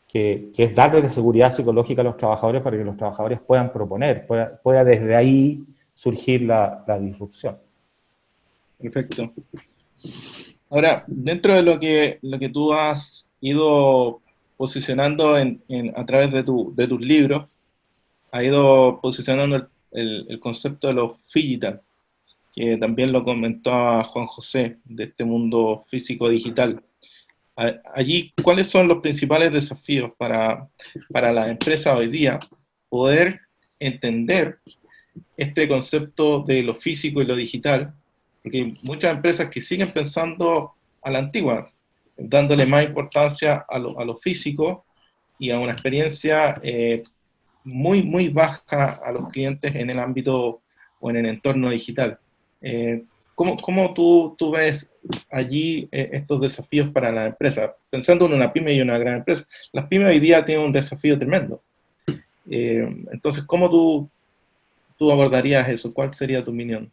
que es darle de seguridad psicológica a los trabajadores para que los trabajadores puedan proponer, pueda desde ahí surgir la disrupción. Perfecto. Ahora, dentro de lo que tú has ido posicionando a través de tus libros, has ido posicionando el concepto de los digital, que también lo comentó Juan José, de este mundo físico-digital. Allí, ¿cuáles son los principales desafíos para las empresas hoy día poder entender este concepto de lo físico y lo digital, porque hay muchas empresas que siguen pensando a la antigua, dándole más importancia a lo físico y a una experiencia muy, muy baja a los clientes en el ámbito o en el entorno digital. ¿Cómo tú ves allí estos desafíos para la empresa? Pensando en una pyme y una gran empresa, las pymes hoy día tienen un desafío tremendo. Entonces, ¿cómo tú abordarías eso? ¿Cuál sería tu opinión?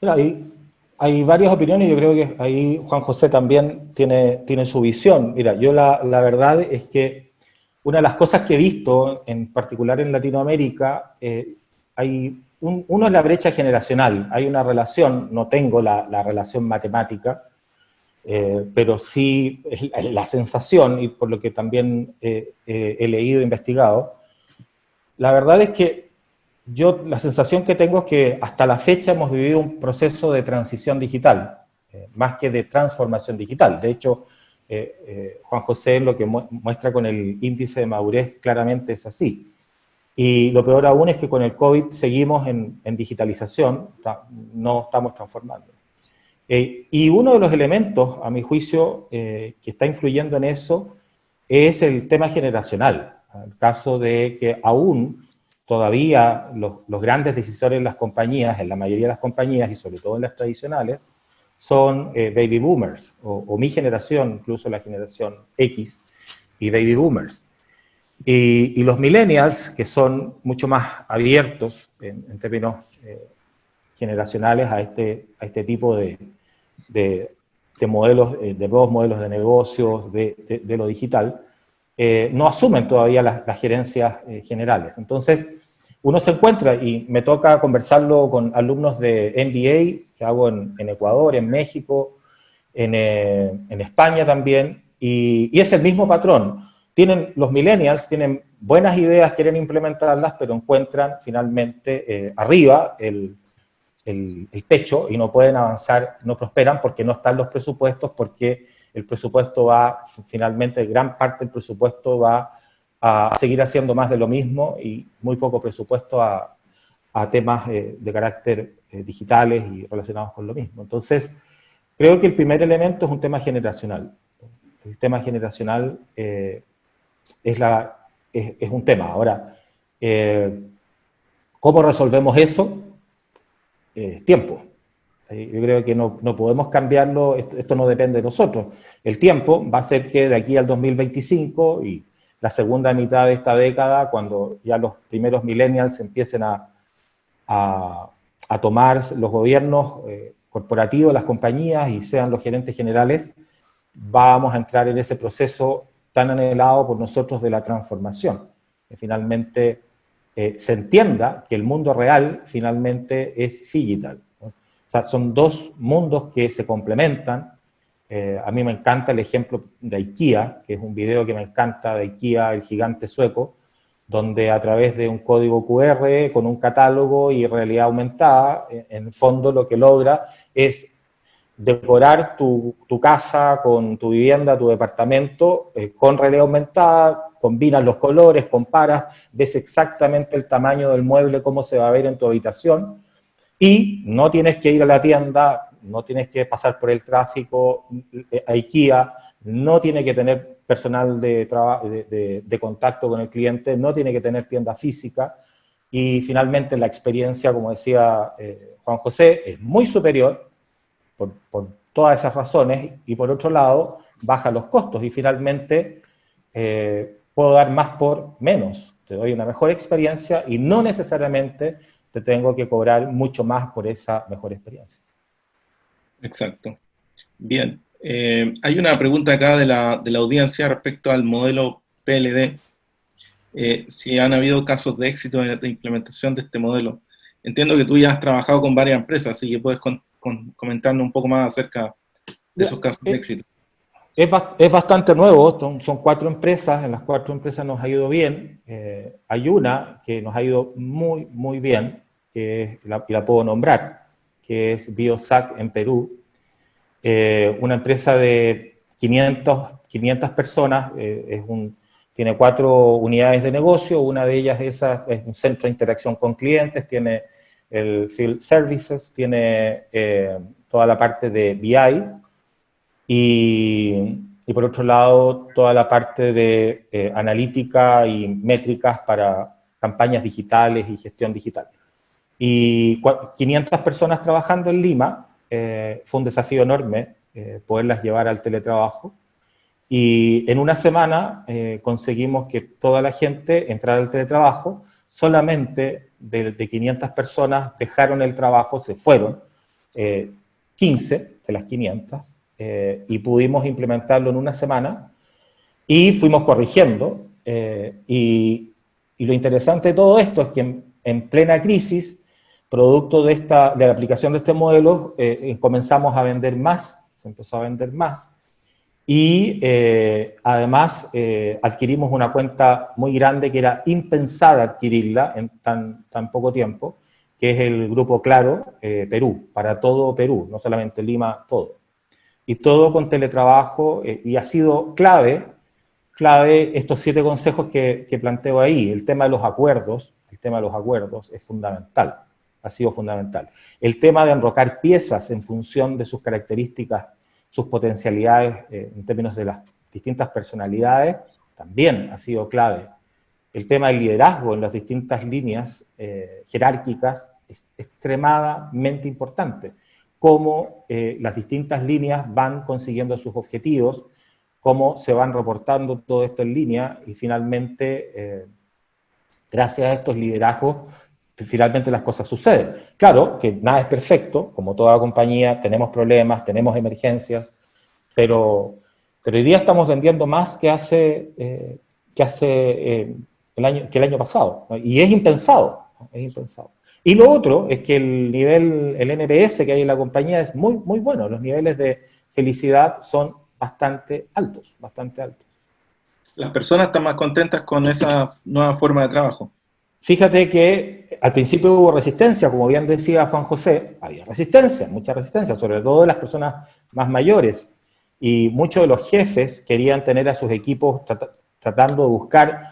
Mira, hay varias opiniones, yo creo que ahí Juan José también tiene su visión. Mira, yo la verdad es que una de las cosas que he visto, en particular en Latinoamérica, uno es la brecha generacional. Hay una relación, no tengo la relación matemática, pero sí es la sensación, y por lo que también he leído e investigado, la verdad es que yo la sensación que tengo es que hasta la fecha hemos vivido un proceso de transición digital, más que de transformación digital. De hecho, Juan José lo que muestra con el índice de madurez claramente es así. Y lo peor aún es que con el COVID seguimos en digitalización, no estamos transformando. Y uno de los elementos, a mi juicio, que está influyendo en eso es el tema generacional. El caso de que aún todavía los grandes decisores en las compañías, en la mayoría de las compañías y sobre todo en las tradicionales, son baby boomers, o mi generación, incluso la generación X y baby boomers. Y los millennials, que son mucho más abiertos en términos generacionales a este tipo de modelos, de nuevos modelos de negocios, de lo digital, no asumen todavía las gerencias generales. Entonces, uno se encuentra, y me toca conversarlo con alumnos de MBA, que hago en Ecuador, en México, en España también, y es el mismo patrón. Los millennials tienen buenas ideas, quieren implementarlas, pero encuentran finalmente arriba el techo y no pueden avanzar, no prosperan porque no están los presupuestos, porque el presupuesto finalmente gran parte del presupuesto va a seguir haciendo más de lo mismo y muy poco presupuesto a temas de carácter digitales y relacionados con lo mismo. Entonces, creo que el primer elemento es un tema generacional. El tema generacional es un tema. Ahora, ¿cómo resolvemos eso? Tiempo. Yo creo que no podemos cambiarlo, esto no depende de nosotros. El tiempo va a ser que de aquí al 2025 y la segunda mitad de esta década, cuando ya los primeros millennials empiecen a tomar los gobiernos corporativos, las compañías y sean los gerentes generales, vamos a entrar en ese proceso tan anhelado por nosotros de la transformación. Que finalmente se entienda que el mundo real finalmente es digital. O sea, son dos mundos que se complementan. A mí me encanta el ejemplo de IKEA, que es un video que me encanta de IKEA, el gigante sueco, donde a través de un código QR, con un catálogo y realidad aumentada, en el fondo lo que logra es decorar tu casa, con tu vivienda, tu departamento, con realidad aumentada, combinas los colores, comparas, ves exactamente el tamaño del mueble, cómo se va a ver en tu habitación, y no tienes que ir a la tienda, no tienes que pasar por el tráfico a IKEA, no tiene que tener personal de contacto con el cliente, no tiene que tener tienda física, y finalmente la experiencia, como decía Juan José, es muy superior por todas esas razones, y por otro lado, baja los costos, y finalmente puedo dar más por menos, te doy una mejor experiencia y no necesariamente te tengo que cobrar mucho más por esa mejor experiencia. Exacto. Bien. Hay una pregunta acá de la audiencia respecto al modelo PLD. Si han habido casos de éxito de implementación de este modelo. Entiendo que tú ya has trabajado con varias empresas, así que puedes comentarnos un poco más acerca de esos casos de éxito. Es bastante nuevo, son 4 empresas, en las 4 empresas nos ha ido bien. Hay una que nos ha ido muy, muy bien, que la puedo nombrar, que es Biosac en Perú. Una empresa de 500 personas, tiene 4 unidades de negocio, una de ellas es un centro de interacción con clientes, tiene el Field Services, tiene toda la parte de BI y por otro lado toda la parte de analítica y métricas para campañas digitales y gestión digital. Y 500 personas trabajando en Lima, fue un desafío enorme poderlas llevar al teletrabajo. Y en una semana conseguimos que toda la gente entrara al teletrabajo. Solamente de 500 personas dejaron el trabajo, se fueron, 15 de las 500, y pudimos implementarlo en una semana y fuimos corrigiendo. Y lo interesante de todo esto es que en plena crisis, producto de la aplicación de este modelo, comenzamos a vender más, se empezó a vender más. Y además adquirimos una cuenta muy grande que era impensada adquirirla en tan poco tiempo, que es el Grupo Claro Perú, para todo Perú, no solamente Lima, todo. Y todo con teletrabajo, y ha sido clave estos 7 consejos que planteo ahí. El tema de los acuerdos es fundamental, ha sido fundamental. El tema de enrocar piezas en función de sus características, sus potencialidades en términos de las distintas personalidades, también ha sido clave. El tema del liderazgo en las distintas líneas jerárquicas es extremadamente importante. Cómo las distintas líneas van consiguiendo sus objetivos, cómo se van reportando todo esto en línea y finalmente, gracias a estos liderazgos, finalmente las cosas suceden. Claro que nada es perfecto, como toda compañía, tenemos problemas, tenemos emergencias, pero hoy día estamos vendiendo más que el año pasado, ¿no? Y es impensado, ¿no? Es impensado. Y lo otro es que el NPS que hay en la compañía es muy, muy bueno, los niveles de felicidad son bastante altos, bastante altos. Las personas están más contentas con esa nueva forma de trabajo. Fíjate que al principio hubo resistencia, como bien decía Juan José, había resistencia, mucha resistencia, sobre todo de las personas más mayores, y muchos de los jefes querían tener a sus equipos tratando de buscar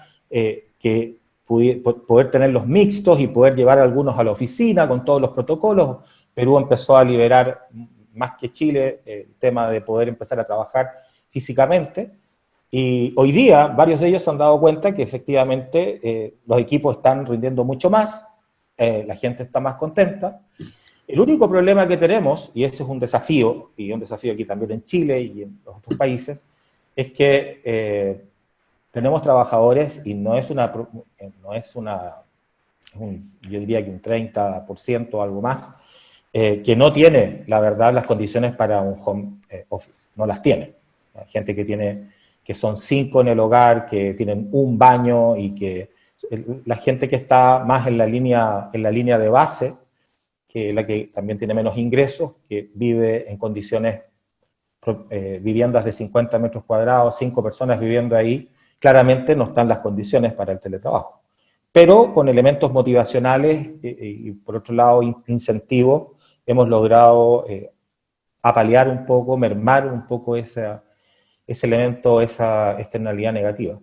poder tenerlos mixtos y poder llevar a algunos a la oficina con todos los protocolos. Perú empezó a liberar, más que Chile, el tema de poder empezar a trabajar físicamente. Y hoy día varios de ellos se han dado cuenta que efectivamente los equipos están rindiendo mucho más, la gente está más contenta. El único problema que tenemos, y ese es un desafío, y un desafío aquí también en Chile y en los otros países, es que tenemos trabajadores y yo diría que un 30% o algo más, que no tiene, la verdad, las condiciones para un home office, no las tiene. Hay gente que son 5 en el hogar, que tienen un baño y que la gente que está más en la línea de base, que la que también tiene menos ingresos, que vive en condiciones, viviendas de 50 metros cuadrados, 5 personas viviendo ahí, claramente no están las condiciones para el teletrabajo. Pero con elementos motivacionales y por otro lado incentivos, hemos logrado apalear un poco, mermar un poco ese elemento, esa externalidad negativa.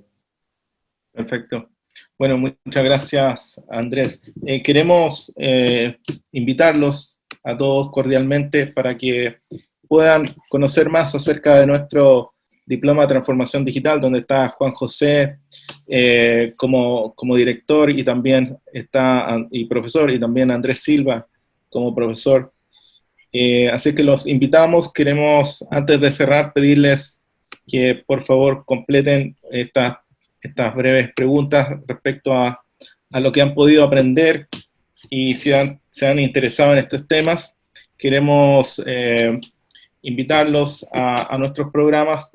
Perfecto. Bueno, muchas gracias, Andrés. Queremos invitarlos a todos cordialmente para que puedan conocer más acerca de nuestro Diploma de Transformación Digital, donde está Juan José como director y también y profesor, y también Andrés Silva como profesor. Así que los invitamos. Queremos, antes de cerrar, pedirles que por favor completen estas breves preguntas respecto a lo que han podido aprender y si se han interesado en estos temas. Queremos invitarlos a nuestros programas.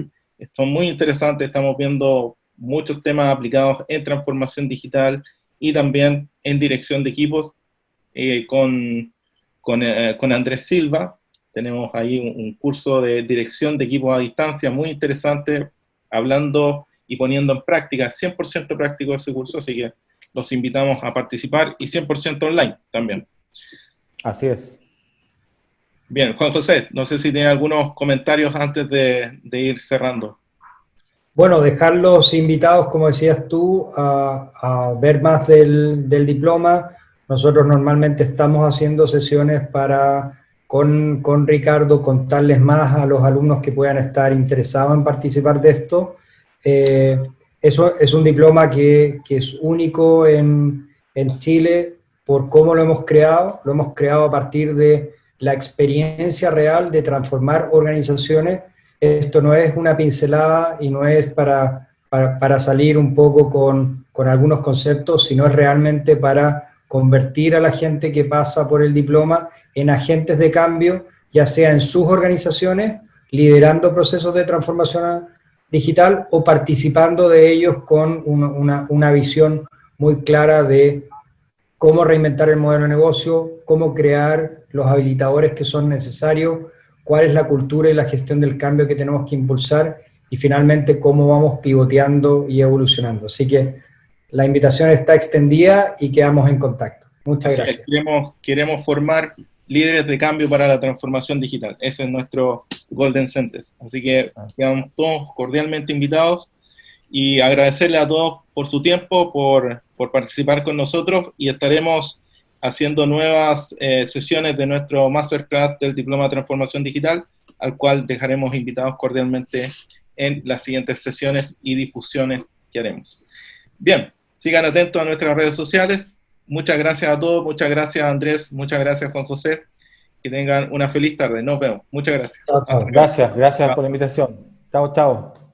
Son muy interesantes, estamos viendo muchos temas aplicados en transformación digital y también en dirección de equipos con Andrés Silva. Tenemos ahí un curso de dirección de equipos a distancia muy interesante, hablando y poniendo en práctica, 100% práctico ese curso, así que los invitamos a participar y 100% online también. Así es. Bien, Juan José, no sé si tiene algunos comentarios antes de ir cerrando. Bueno, dejarlos invitados, como decías tú, a ver más del diploma. Nosotros normalmente estamos haciendo sesiones con Ricardo, contarles más a los alumnos que puedan estar interesados en participar de esto. Eso es un diploma que es único en Chile por cómo lo hemos creado. Lo hemos creado a partir de la experiencia real de transformar organizaciones. Esto no es una pincelada y no es para salir un poco con algunos conceptos, sino es realmente para convertir a la gente que pasa por el diploma en agentes de cambio, ya sea en sus organizaciones, liderando procesos de transformación digital o participando de ellos con una visión muy clara de cómo reinventar el modelo de negocio, cómo crear los habilitadores que son necesarios, cuál es la cultura y la gestión del cambio que tenemos que impulsar y finalmente cómo vamos pivoteando y evolucionando. Así que la invitación está extendida y quedamos en contacto. Muchas gracias. Queremos formar líderes de cambio para la transformación digital. Ese es nuestro Golden Sentence. Así que quedamos todos cordialmente invitados y agradecerle a todos por su tiempo, por participar con nosotros, y estaremos haciendo nuevas sesiones de nuestro Masterclass del Diploma de Transformación Digital, al cual dejaremos invitados cordialmente en las siguientes sesiones y difusiones que haremos. Bien, sigan atentos a nuestras redes sociales. Muchas gracias a todos, muchas gracias Andrés, muchas gracias Juan José. Que tengan una feliz tarde. Nos vemos. Muchas gracias. Chao, chao. Gracias por la invitación. Chao, chao.